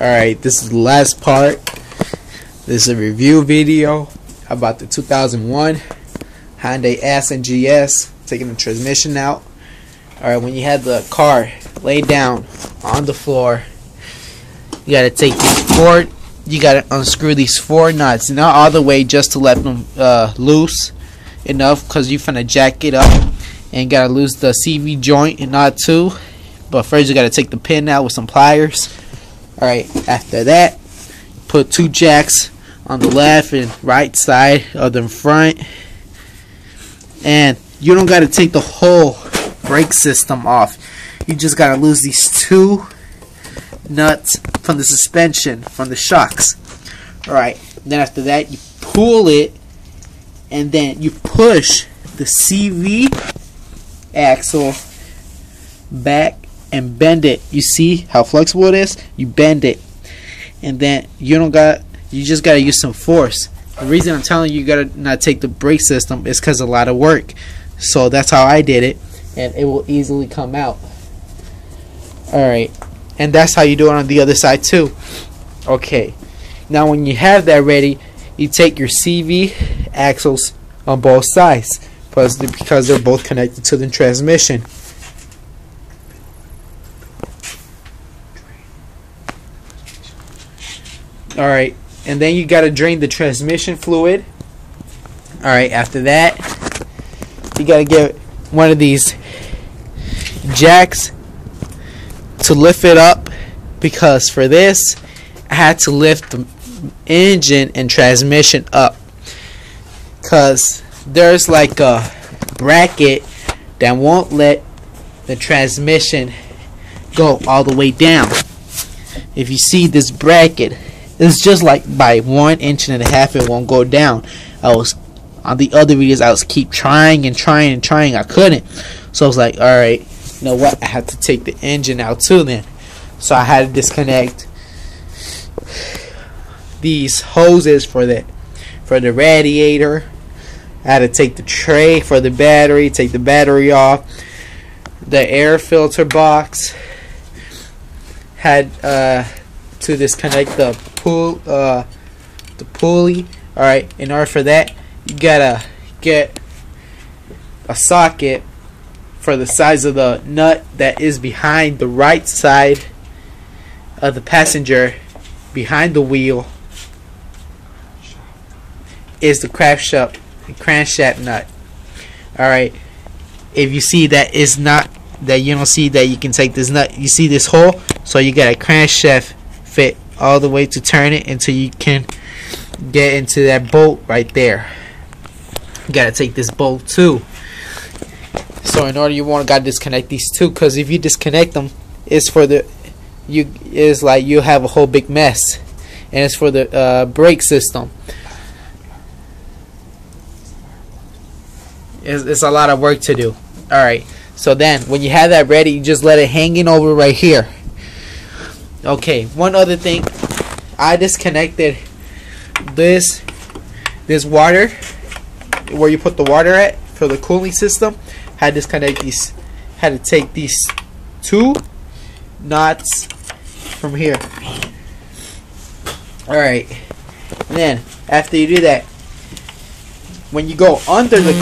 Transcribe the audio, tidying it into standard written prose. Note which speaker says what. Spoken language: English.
Speaker 1: Alright, this is the last part. This is a review video about the 2001 Hyundai SNGS, taking the transmission out. Alright, when you have the car laid down on the floor, you gotta take these you gotta unscrew these 4 nuts, not all the way, just to let them loose enough, because you're finna jack it up, and gotta lose the CV joint and nut too. But first you gotta take the pin out with some pliers. Alright, after that, put 2 jacks on the left and right side of the front, and you don't gotta take the whole brake system off. You just gotta lose these 2 nuts from the suspension, from the shocks. Alright, then after that you pull it, and then you push the CV axle back and bend it. You see how flexible it is? You bend it, and then you just gotta use some force. The reason I'm telling you gotta not take the brake system is because a lot of work. So that's how I did it, and it will easily come out. Alright, and that's how you do it on the other side too. Okay, now when you have that ready, you take your CV axles on both sides, because they're both connected to the transmission. Alright, and then you gotta drain the transmission fluid. Alright, after that, you gotta get one of these jacks to lift it up, because for this I had to lift the engine and transmission up, because there's like a bracket that won't let the transmission go all the way down. If you see this bracket, it's just like by 1.5 inches it won't go down. I was on the other videos, I was keep trying and trying and trying, I couldn't. So I was like, alright, you know what, I had to take the engine out too then. So I had to disconnect these hoses for the radiator. I had to take the tray for the battery, take the battery off. The air filter box had to disconnect the pulley. Alright, in order for that, you gotta get a socket for the size of the nut that is behind the right side of the passenger. Behind the wheel is the crankshaft nut. Alright, if you see that is not, that you don't see that you can take this nut, you see this hole, so you got a crankshaft fit all the way to turn it until you can get into that bolt right there. You gotta take this bolt too. So in order, you gotta disconnect these 2, because if you disconnect them, it's for the like you have a whole big mess, and it's for the brake system. It's a lot of work to do. Alright, so then when you have that ready, you just let it hanging over right here. Okay, one other thing, I disconnected this water, where you put the water at for the cooling system. Had to disconnect these, had to take these 2 nuts from here. Alright, then after you do that, when you go under the